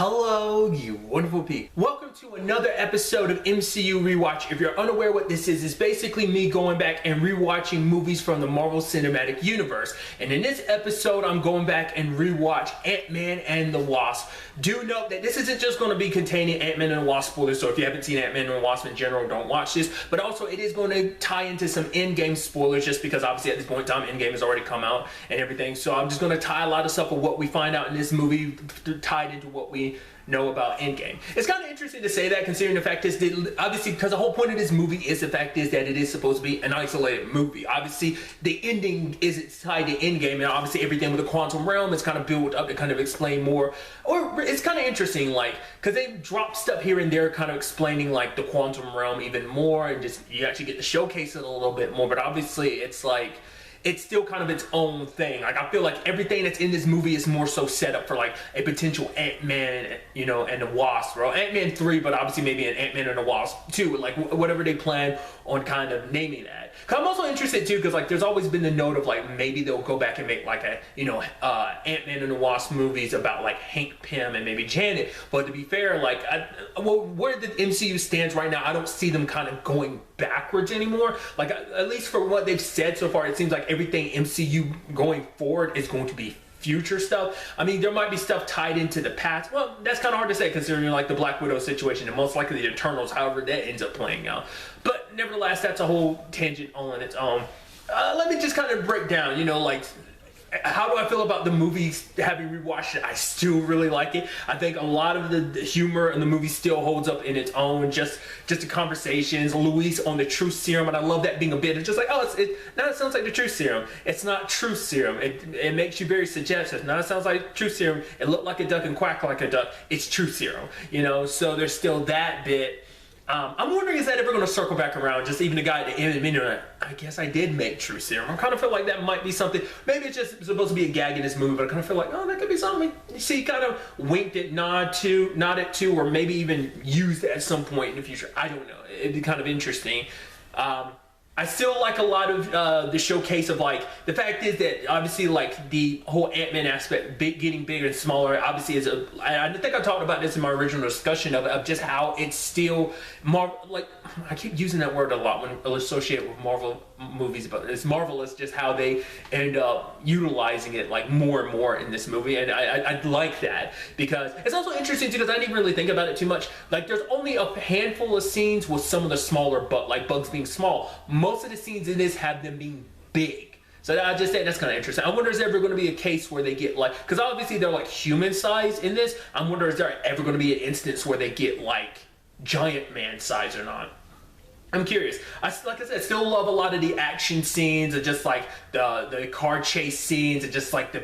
Hello, you wonderful people. Welcome to another episode of MCU Rewatch. If you're unaware what this is, it's basically me going back and rewatching movies from the Marvel Cinematic Universe. And in this episode, I'm going back and rewatch Ant-Man and the Wasp. Do note that this isn't just going to be containing Ant-Man and the Wasp spoilers, so if you haven't seen Ant-Man and the Wasp in general, don't watch this. But also, it is going to tie into some Endgame spoilers, just because obviously at this point in time, Endgame has already come out and everything. So I'm just going to tie a lot of stuff of what we find out in this movie tied into what we know about Endgame. It's kind of interesting to say that, considering the fact is that obviously, because the whole point of this movie is the fact is that it is supposed to be an isolated movie. Obviously, the ending isn't tied to Endgame, and obviously everything with the quantum realm is kind of built up to kind of explain more. Or it's kind of interesting, like, because they drop stuff here and there, kind of explaining like the quantum realm even more, and just you actually get to showcase it a little bit more. But obviously, it's like, it's still kind of its own thing. Like, I feel like everything that's in this movie is more so set up for like a potential Ant-Man, you know, and the Wasp, or Ant-Man 3, but obviously maybe an Ant-Man and the Wasp 2, like whatever they plan on kind of naming that. Cause I'm also interested too, because like there's always been the note of like maybe they'll go back and make like a, you know, Ant-Man and the Wasp movies about like Hank Pym and maybe Janet. But to be fair, like where the MCU stands right now, I don't see them kind of going backwards anymore. Like at least for what they've said so far, it seems like everything MCU going forward is going to be future stuff. I mean, there might be stuff tied into the past. Well, that's kind of hard to say considering like the Black Widow situation and most likely the Eternals, however that ends up playing out. But nevertheless, that's a whole tangent on its own. Let me just kind of break down, you know, like, how do I feel about the movies? Having rewatched it, I still really like it. I think a lot of the humor in the movie still holds up in its own. Just the conversations, Luis on the truth serum, and I love that being a bit. It's just like, oh, now it sounds like the truth serum. It's not truth serum. It makes you very suggestive. Now it sounds like truth serum. It looked like a duck and quacked like a duck. It's truth serum, you know. So there's still that bit. I'm wondering, is that ever going to circle back around? Just even the guy at the end of the minute, I guess I did make True Serum. I kind of feel like that might be something. Maybe it's just supposed to be a gag in this movie, but I kind of feel like, oh, that could be something. You see, kind of winked at, nodded to, or maybe even used at some point in the future. I don't know. It'd be kind of interesting. I still like a lot of the showcase of like, the fact is that obviously like the whole Ant-Man aspect getting bigger and smaller obviously is I think I talked about this in my original discussion of just how it's still like, I keep using that word a lot when associated with Marvel movies, but it's marvelous just how they end up utilizing it like more and more in this movie, and I like that because it's also interesting too because I didn't really think about it too much. Like there's only a handful of scenes with some of the smaller bugs being small. Most of the scenes in this have them being big. So I just think that's kind of interesting. I wonder is there ever going to be a case where they get like, because obviously they're like human size in this. I wonder is there ever going to be an instance where they get like giant man size or not. I'm curious. Like I said, still love a lot of the action scenes and just like the car chase scenes and just like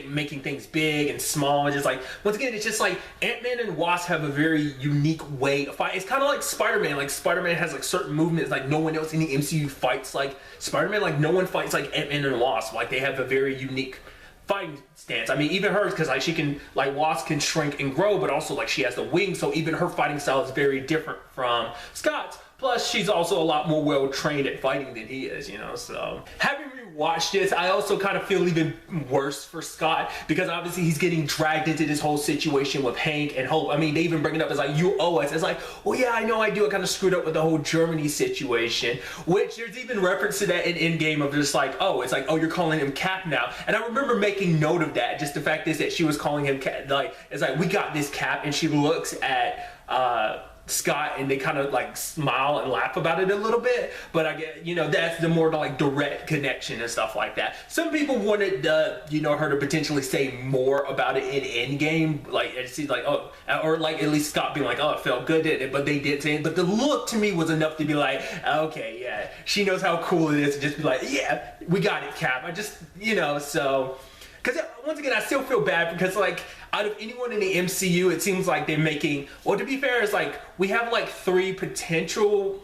making things big and small. And just like, once again, it's just like Ant-Man and Wasp have a very unique way of fighting. It's kind of like Spider-Man. Like Spider-Man has like certain movements like no one else in the MCU fights like Spider-Man. Like no one fights like Ant-Man and Wasp. Like they have a very unique fighting stance. I mean, even hers, because like she can, like Wasp can shrink and grow, but also like she has the wings, so even her fighting style is very different from Scott's. Plus, she's also a lot more well-trained at fighting than he is, you know, so. Having rewatched this, I also kind of feel even worse for Scott, because obviously he's getting dragged into this whole situation with Hank and Hope. I mean, they even bring it up as like, you owe us. It's like, well, yeah, I know I do. I kind of screwed up with the whole Germany situation, which there's even reference to that in Endgame of just like, oh, it's like, oh, you're calling him Cap now. And I remember making note of that. Just the fact is that she was calling him Cap, like, it's like, we got this, Cap, and she looks at, Scott and they kind of like smile and laugh about it a little bit, but I get, you know, that's the more like direct connection and stuff like that. Some people wanted you know, her to potentially say more about it in Endgame, like it seems like, oh, or like at least Scott being like, oh, it felt good, didn't it? But they did say it. But the look to me was enough to be like, okay, yeah, she knows how cool it is to just be like, yeah, we got it, Cap. I just, you know, so. Because once again, I still feel bad because like out of anyone in the MCU, it seems like they're making, well, to be fair, it's like we have like 3 potential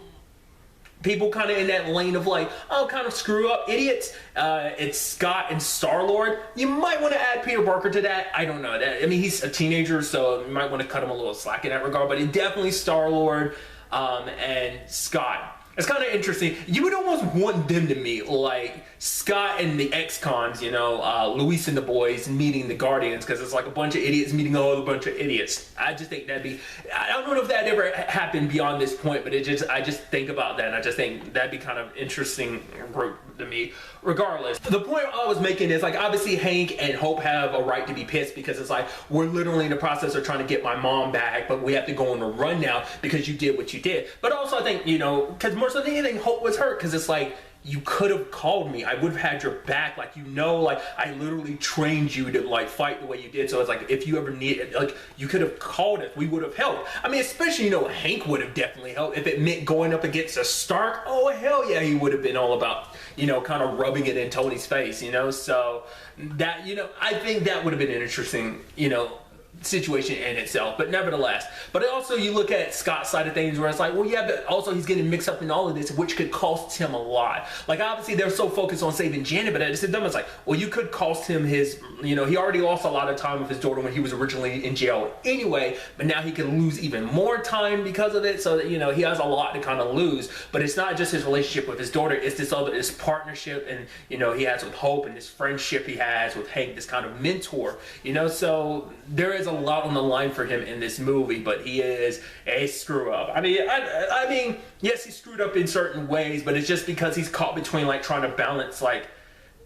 people kind of in that lane of like, oh, kind of screw up idiots. It's Scott and Star-Lord. You might want to add Peter Parker to that. I don't know. I mean, he's a teenager, so you might want to cut him a little slack in that regard, but it definitely Star-Lord and Scott. It's kind of interesting. You would almost want them to meet, like Scott and the ex-cons, you know, Luis and the boys meeting the Guardians, because it's like a bunch of idiots meeting a bunch of idiots. I just think that'd be, I don't know if that ever happened beyond this point, but I just think about that, and I just think that'd be kind of interesting group to me. Regardless, the point I was making is, like, obviously Hank and Hope have a right to be pissed, because it's like, we're literally in the process of trying to get my mom back, but we have to go on a run now because you did what you did. But also I think, you know, because more so than anything, Hope was hurt, because it's like, you could have called me. I would have had your back. Like, you know, like, I literally trained you to, like, fight the way you did. So it's like, if you ever need, like, you could have called us. We would have helped. I mean, especially, you know, Hank would have definitely helped. If it meant going up against a Stark, oh, hell yeah, he would have been all about, you know, kind of rubbing it in Tony's face, you know? So that, you know, I think that would have been an interesting, you know, situation in itself, but nevertheless. But also you look at Scott's side of things, where it's like, well, yeah, but also he's getting mixed up in all of this, which could cost him a lot. Like, obviously they're so focused on saving Janet, but at the same time it's like, well, you could cost him his, you know, he already lost a lot of time with his daughter when he was originally in jail anyway, but now he could lose even more time because of it. So that, you know, he has a lot to kind of lose. But it's not just his relationship with his daughter, it's this partnership, and, you know, he has with Hope, and this friendship he has with Hank, this kind of mentor, you know. So there is a lot on the line for him in this movie, but he is a screw up. I mean, yes, he screwed up in certain ways, but it's just because he's caught between, like, trying to balance, like,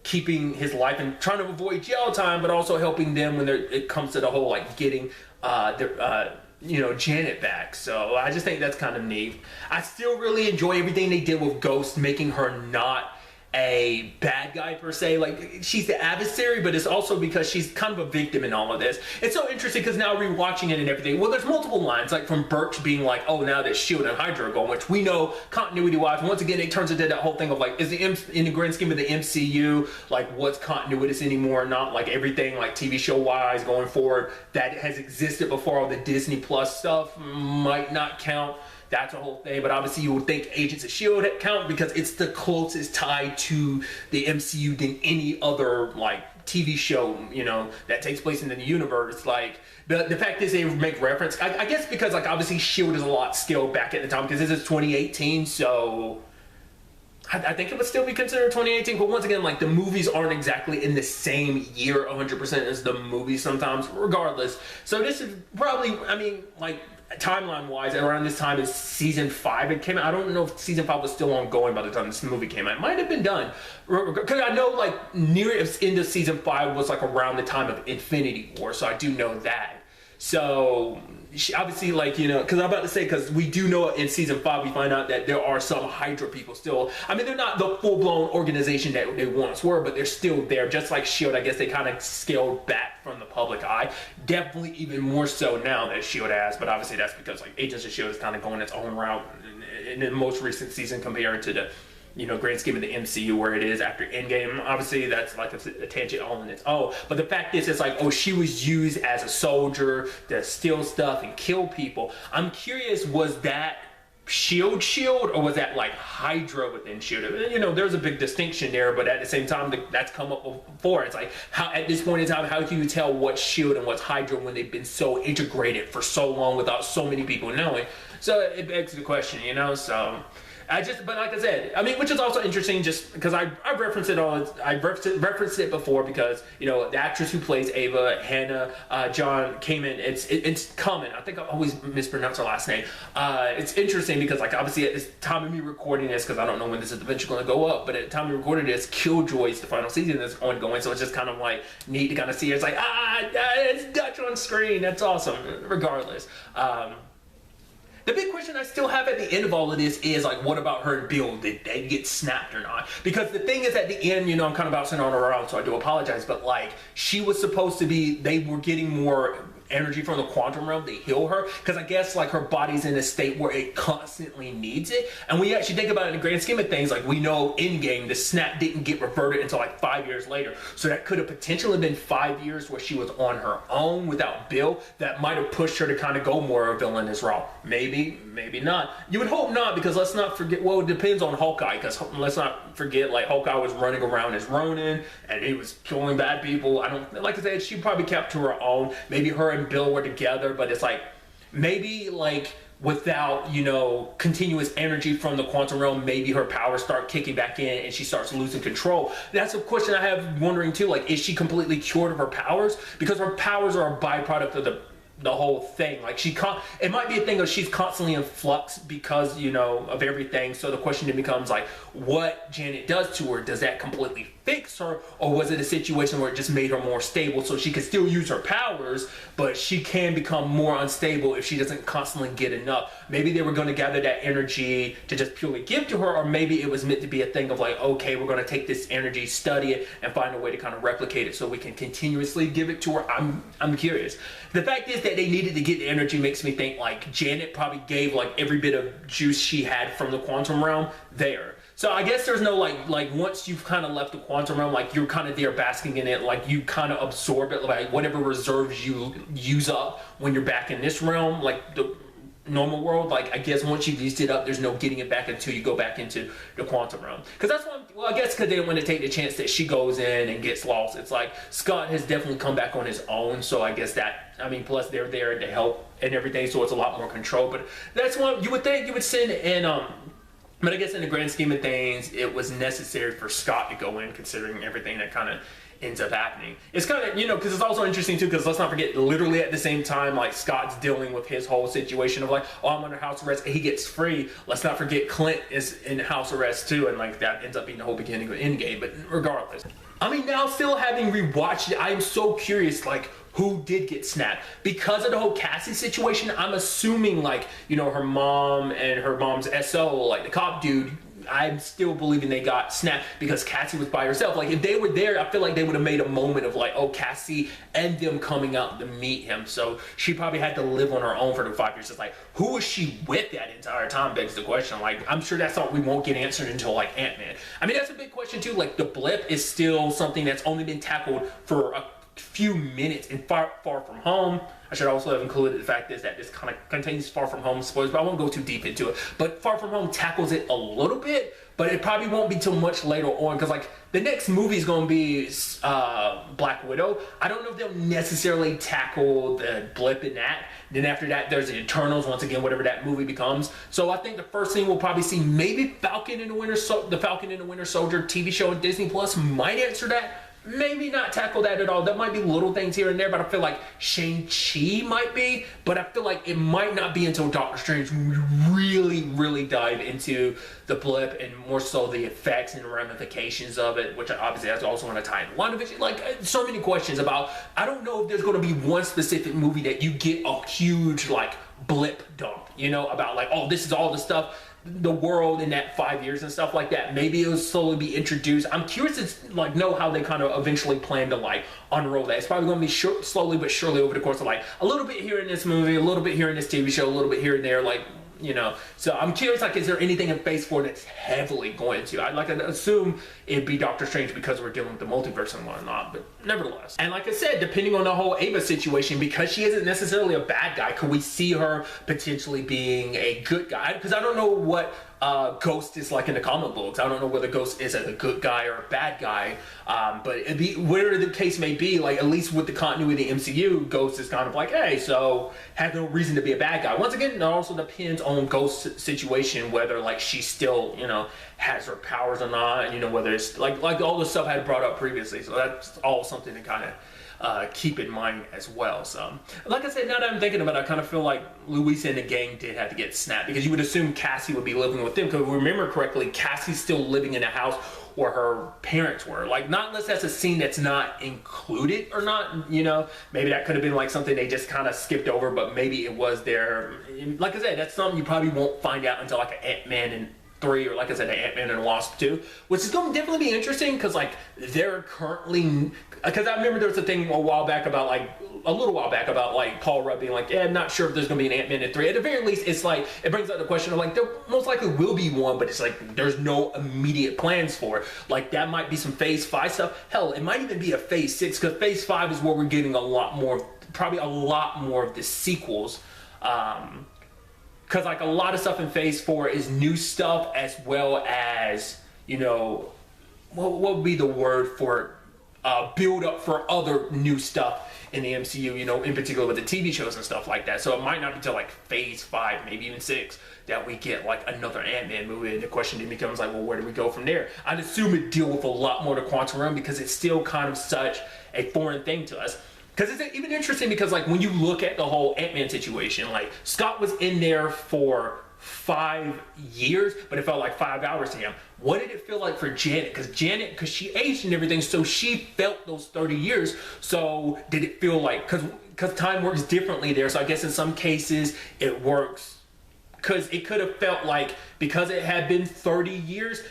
keeping his life and trying to avoid jail time, but also helping them when it comes to the whole, like, getting you know, Janet back. So I just think that's kind of neat. I still really enjoy everything they did with Ghost, making her not a bad guy per se. Like, she's the adversary, but it's also because she's kind of a victim in all of this. It's so interesting because now rewatching it and everything, well, there's multiple lines, like from Birch being like, oh, now that S.H.I.E.L.D. and Hydra are going, which we know continuity wise, once again, it turns into that whole thing of like, is in the grand scheme of the MCU, like, what's continuous anymore or not? Like, everything, like, TV show wise going forward that has existed before all the Disney Plus stuff might not count. That's a whole thing, but obviously you would think Agents of S.H.I.E.L.D. count because it's the closest tie to the MCU than any other, like, TV show, you know, that takes place in the universe. Like, the fact is they make reference, I guess because, like, obviously S.H.I.E.L.D. is a lot scaled back at the time because this is 2018, so I think it would still be considered 2018, but once again, like, the movies aren't exactly in the same year 100% as the movies sometimes, regardless. So this is probably, I mean, like, timeline wise, around this time is season 5 it came out. I don't know if season 5 was still ongoing by the time this movie came out. It might have been done, because I know, like, near end of season 5 was, like, around the time of Infinity War, so I do know that. So obviously, like, you know, because I'm about to say, because we do know in season 5 we find out that there are some Hydra people still. I mean, they're not the full-blown organization that they once were, but they're still there, just like S.H.I.E.L.D. I guess they kind of scaled back from the public eye, definitely even more so now that S.H.I.E.L.D. has, but obviously that's because, like, Agents of S.H.I.E.L.D. is kind of going its own route in the most recent season compared to the, you know, grand scheme of the MCU where it is after Endgame. Obviously that's like a tangent all in its own, but the fact is, it's like, oh, she was used as a soldier to steal stuff and kill people. I'm curious, was that S.H.I.E.L.D. or was that, like, Hydra within S.H.I.E.L.D.? You know, there's a big distinction there, but at the same time, that's come up before. It's like, how at this point in time, how can you tell what's S.H.I.E.L.D. and what's Hydra when they've been so integrated for so long without so many people knowing? So it begs the question, you know. So but like I said, I mean, which is also interesting, just because I've referenced it referenced it before, because, you know, the actress who plays Ava, Hannah John Kamen, it's common. I think I always mispronounce her last name. It's interesting because, like, obviously at this time of me recording this, because I don't know when this is eventually going to go up, but at the time of recording this, Killjoy's the final season that's ongoing, so it's just kind of like neat to kind of see her. It's like, it's Dutch on screen. That's awesome. Regardless. The big question I still have at the end of all of this is, like, what about her and Bill? Did they get snapped or not? Because the thing is, at the end, you know, I'm kind of bouncing on her around, so I do apologize, but, like, she was supposed to be, they were getting more energy from the quantum realm to heal her, because I guess, like, her body's in a state where it constantly needs it. And we actually think about it in the grand scheme of things, like, we know Endgame, the snap didn't get reverted until, like, 5 years later, so that could have potentially been 5 years where she was on her own without Bill. That might have pushed her to kind of go more a villainous route. Maybe not. You would hope not, because let's not forget, well, it depends on Hawkeye, because let's not forget, like, Hawkeye was running around as Ronin and he was killing bad people. I don't, like I said, she probably kept to her own. Maybe her and Bill were together, but it's like, maybe, like, without, you know, continuous energy from the quantum realm, maybe her powers start kicking back in and she starts losing control. That's a question I have wondering too, like, is she completely cured of her powers? Because her powers are a byproduct of the whole thing. Like, it might be a thing of she's constantly in flux because, you know, of everything. So the question then becomes like, what Janet does to her, does that completely fix her, or was it a situation where it just made her more stable so she can still use her powers, but she can become more unstable if she doesn't constantly get enough? Maybe they were going to gather that energy to just purely give to her, or maybe it was meant to be a thing of like, okay, we're going to take this energy, study it, and find a way to kind of replicate it so we can continuously give it to her. I'm curious. The fact is that they needed to get the energy makes me think like Janet probably gave like every bit of juice she had from the quantum realm there. So I guess there's no like once you've kind of left the quantum realm, like you're kind of there basking in it, like you kind of absorb it, like whatever reserves you use up when you're back in this realm, like the normal world, like I guess once you've used it up, there's no getting it back until you go back into the quantum realm. Because that's what, well, I guess because they didn't want to take the chance that she goes in and gets lost. It's like Scott has definitely come back on his own, so I guess that, I mean, plus they're there to help and everything, so it's a lot more control. But that's what you would think you would send in, but I guess in the grand scheme of things, it was necessary for Scott to go in, considering everything that kind of ends up happening. It's kind of, you know, because it's also interesting too, because let's not forget, literally at the same time, like Scott's dealing with his whole situation of like, oh, I'm under house arrest, and he gets free. Let's not forget Clint is in house arrest too, and like that ends up being the whole beginning of Endgame. But regardless, I mean, now still having rewatched it, I am so curious, like, who did get snapped? Because of the whole Cassie situation, I'm assuming like, you know, her mom and her mom's SO, like the cop dude, I'm still believing they got snapped because Cassie was by herself. Like, if they were there, I feel like they would have made a moment of like, oh, Cassie and them coming out to meet him. So she probably had to live on her own for the 5 years. It's like, who was she with that entire time begs the question. Like, I'm sure that's something we won't get answered until like Ant-Man. I mean, that's a big question too. Like, the blip is still something that's only been tackled for a few minutes in Far From Home. I should also have included the fact is that this kind of contains Far From Home spoilers, but I won't go too deep into it. But Far From Home tackles it a little bit, but it probably won't be too much later on, because like the next movie is going to be Black Widow. I don't know if they'll necessarily tackle the blip in that. Then after that, there's the Eternals, once again, whatever that movie becomes. So I think the first thing we'll probably see, maybe the Falcon and the Winter Soldier TV show on Disney Plus might answer that. Maybe not tackle that at all. There might be little things here and there, but I feel like Shang-Chi might be. But I feel like it might not be until Doctor Strange when we really dive into the blip and more so the effects and ramifications of it, which obviously I also want to tie in WandaVision. Like, so many questions about, I don't know if there's going to be one specific movie that you get a huge, like, blip dump, you know, about like, oh, this is all the stuff, the world in that 5 years and stuff like that. Maybe it'll slowly be introduced. I'm curious to like know how they kind of eventually plan to like unroll that. It's probably going to be slowly but surely over the course of like a little bit here in this movie, a little bit here in this TV show, a little bit here and there, like, you know. So I'm curious, like, is there anything in Phase 4 that's heavily going to? I'd like to assume it'd be Doctor Strange because we're dealing with the multiverse and whatnot, but nevertheless. And like I said, depending on the whole Ava situation, because she isn't necessarily a bad guy, could we see her potentially being a good guy? Because I don't know what Ghost is like in the comic books. I don't know whether Ghost is a good guy or a bad guy, but it'd be, whatever the case may be, like at least with the continuity of the MCU, Ghost is kind of like, hey, so have no reason to be a bad guy. Once again, it also depends on Ghost's situation, whether like she still, you know, has her powers or not, and you know, whether it's like all the stuff I had brought up previously. So that's all something to kind of keep in mind as well. So, like I said, now that I'm thinking about it, I kind of feel like Luisa and the gang did have to get snapped, because you would assume Cassie would be living with them, because if we remember correctly, Cassie's still living in a house where her parents were. Like, not unless that's a scene that's not included or not, you know, maybe that could have been like something they just kind of skipped over, but maybe it was there. Like I said, that's something you probably won't find out until like an Ant-Man and 3, or like I said, Ant-Man and Wasp 2, which is going to definitely be interesting, because like they're currently, because I remember there was a thing a little while back about like Paul Rudd being like, yeah, I'm not sure if there's going to be an Ant-Man in 3. At the very least, it's like, it brings up the question of like, there most likely will be one, but it's like there's no immediate plans for it. Like, that might be some Phase 5 stuff. Hell, it might even be a Phase 6, because Phase 5 is where we're getting a lot more, probably a lot more of the sequels. Because like a lot of stuff in Phase 4 is new stuff, as well as, you know, what would be the word for build up for other new stuff in the MCU, you know, in particular with the TV shows and stuff like that. So it might not be till like phase 5, maybe even 6, that we get like another Ant-Man movie. And the question then becomes like, well, where do we go from there? I'd assume it deal with a lot more to Quantum Realm because it's still kind of such a foreign thing to us. Because it's even interesting because like when you look at the whole Ant-Man situation, like Scott was in there for 5 years, but it felt like 5 hours to him. What did it feel like for Janet? Because she aged and everything, so she felt those 30 years. So did it feel like, because time works differently there, so I guess in some cases it works, because it could have felt like, because it had been 30 years,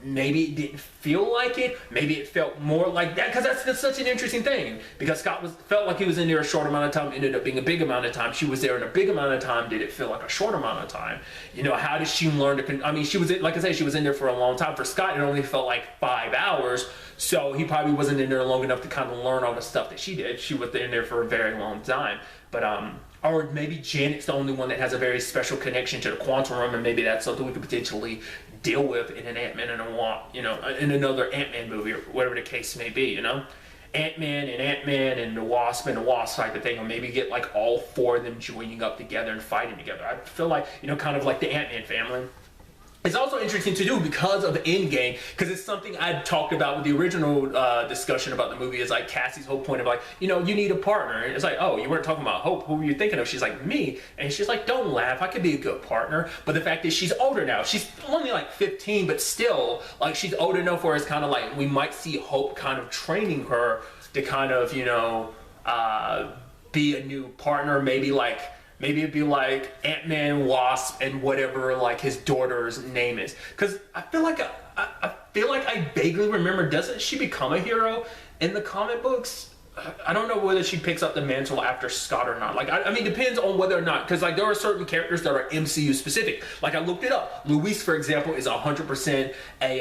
maybe it didn't feel like it. Maybe it felt more like that, because that's such an interesting thing. Because Scott felt like he was in there a short amount of time, ended up being a big amount of time. She was there in a big amount of time. Did it feel like a short amount of time? You know, how did she learn to? I mean, she was, like I said, she was in there for a long time. For Scott, it only felt like 5 hours, so he probably wasn't in there long enough to kind of learn all the stuff that she did. She was in there for a very long time, but or maybe Janet's the only one that has a very special connection to the Quantum Realm, and maybe that's something we could potentially deal with in an Ant-Man and a Wasp, you know, in another Ant-Man movie or whatever the case may be, you know. Ant-Man and the Wasp type of thing, or maybe get like all 4 of them joining up together and fighting together. I feel like, you know, kind of like the Ant-Man family. It's also interesting to do because of Endgame, because it's something I talked about with the original discussion about the movie. Is like Cassie's whole point of like, you know, you need a partner. And it's like, oh, you weren't talking about Hope. Who were you thinking of? She's like, me. And she's like, don't laugh. I could be a good partner. But the fact is, she's older now. She's only like 15, but still, like, she's old enough where it's kind of like we might see Hope kind of training her to kind of, you know, be a new partner. Maybe it'd be like Ant-Man, Wasp, and whatever like his daughter's name is. Because I feel like I vaguely remember, doesn't she become a hero in the comic books? I don't know whether she picks up the mantle after Scott or not. Like, I mean, depends on whether or not, because like there are certain characters that are MCU specific. Like, I looked it up. Luis, for example, is 100% a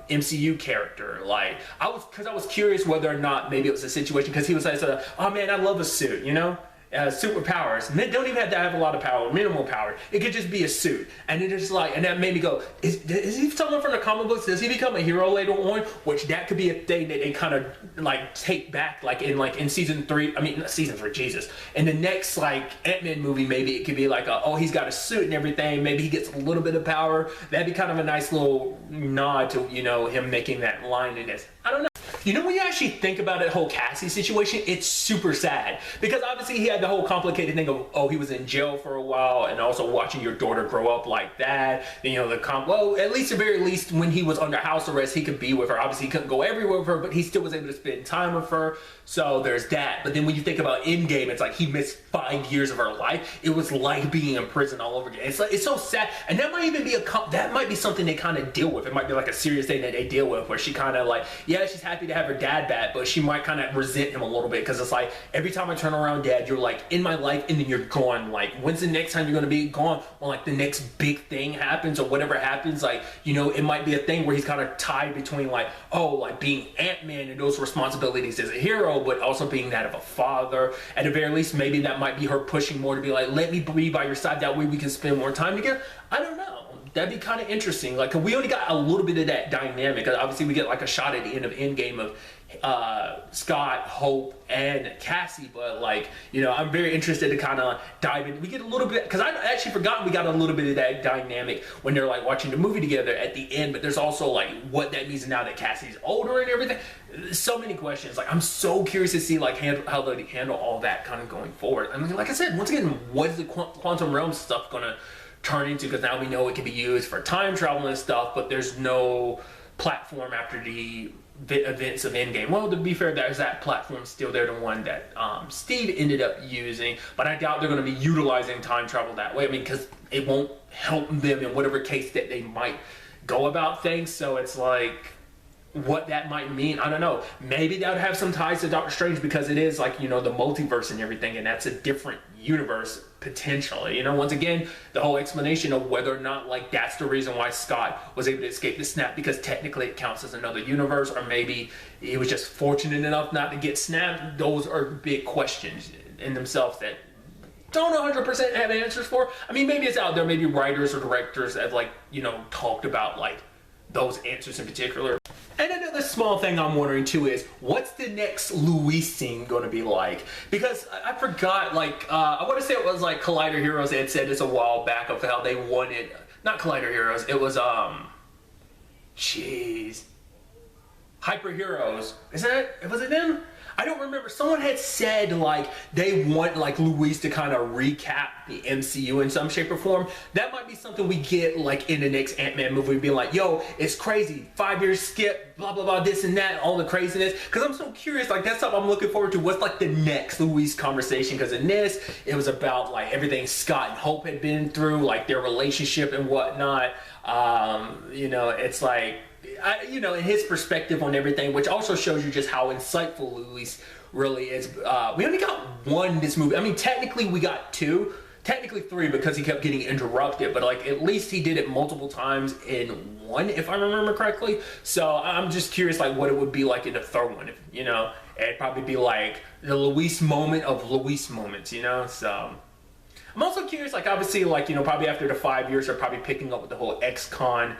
MCU character. Like, I was curious whether or not maybe it was a situation, because he was like, oh man, I love a suit, you know? Superpowers. Men don't even have to have a lot of power, minimal power. It could just be a suit. And it is like, and that made me go, is he someone from the comic books? Does he become a hero later on? Which that could be a thing that they kind of like take back, like in season 3. I mean, not season 3, Jesus. In the next like Ant-Man movie, maybe it could be like, oh, he's got a suit and everything. Maybe he gets a little bit of power. That'd be kind of a nice little nod to, you know, him making that line in this. I don't know. You know, when you actually think about that whole Cassie situation, it's super sad. Because obviously he had the whole complicated thing of, oh, he was in jail for a while, and also watching your daughter grow up like that. And, you know, well, at least, at very least, when he was under house arrest, he could be with her. Obviously, he couldn't go everywhere with her, but he still was able to spend time with her. So there's that. But then when you think about Endgame, it's like he missed 5 years of her life. It was like being in prison all over again. It's like, it's so sad. And that might even be that might be something they kind of deal with. It might be like a serious thing that they deal with, where she kind of like, yeah, she's happy to have her dad back, but she might kind of resent him a little bit, because it's like, every time I turn around, Dad, you're like in my life, and then you're gone. Like, when's the next time you're going to be gone? When like the next big thing happens or whatever happens, like, you know, it might be a thing where he's kind of tied between like, oh, like being Ant-Man and those responsibilities as a hero, but also being that of a father. At the very least, maybe that might be her pushing more to be like, let me be by your side, that way we can spend more time together. I don't know. That'd be kind of interesting. Like, we only got a little bit of that dynamic. Obviously, we get like a shot at the end of Endgame of Scott, Hope, and Cassie, but like, you know, I'm very interested to kind of dive in. We get a little bit, because I actually forgot we got a little bit of that dynamic when they're like watching the movie together at the end, but there's also like what that means now that Cassie's older and everything. So many questions. Like, I'm so curious to see like how they handle all that kind of going forward. I mean, like I said, once again, what is the quantum realm stuff gonna turn into? Because now we know it can be used for time travel and stuff, but there's no platform after the events of Endgame. Well, to be fair, there's that platform still there, the one that Steve ended up using, but I doubt they're going to be utilizing time travel that way. I mean, because it won't help them in whatever case that they might go about things. So it's like, what that might mean, I don't know. Maybe that would have some ties to Doctor Strange, because it is like, you know, the multiverse and everything, and that's a different universe potentially. You know, once again, the whole explanation of whether or not like that's the reason why Scott was able to escape the snap, because technically it counts as another universe, or maybe he was just fortunate enough not to get snapped. Those are big questions in themselves that don't 100% have answers for. I mean, maybe it's out there. Maybe writers or directors have, like, you know, talked about like those answers in particular. And another small thing I'm wondering too is, what's the next Luis scene going to be like? Because I forgot, like, I want to say it was like Collider Heroes had said this a while back of how they wanted, not Collider Heroes, it was, jeez, Hyper Heroes. Was it them? I don't remember. Someone had said like they want like Luis to kind of recap the MCU in some shape or form. That might be something we get like in the next Ant-Man movie, being like, yo, it's crazy, 5 years skip, blah blah blah, this and that, all the craziness. Because I'm so curious, like that's something I'm looking forward to. What's like the next Luis conversation? Because in this, it was about like everything Scott and Hope had been through, like their relationship and whatnot. You know, it's like, you know, in his perspective on everything, which also shows you just how insightful Luis really is. We only got one in this movie. I mean, technically we got two, technically three, because he kept getting interrupted, but like at least he did it multiple times in one, if I remember correctly. So I'm just curious like what it would be like in the third one, if, you know. It'd probably be like the Luis moment of Luis moments, you know. So I'm also curious, like obviously, like, you know, probably after the 5 years, they're probably picking up with the whole ex-con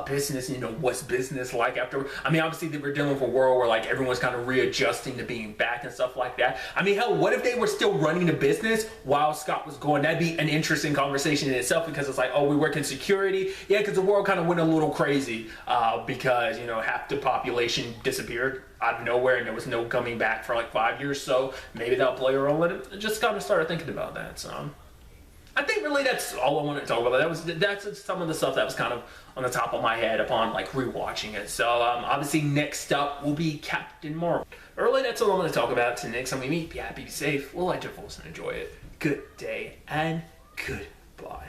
business, you know, what's business like after. I mean, obviously we're dealing with a world where like everyone's kind of readjusting to being back and stuff like that. I mean, hell, what if they were still running the business while Scott was going? That'd be an interesting conversation in itself, because it's like, oh, we work in security. Yeah, because the world kind of went a little crazy because, you know, half the population disappeared out of nowhere and there was no coming back for like 5 years. So maybe that'll play a role in it. Just kind of started thinking about that. So I think really that's all I wanted to talk about. That's some of the stuff that was kind of on the top of my head upon like rewatching it. So obviously next up will be Captain Marvel. But really that's all I'm going to talk about. Till next time we meet, be happy, be safe, we'll let your force and enjoy it. Good day and goodbye.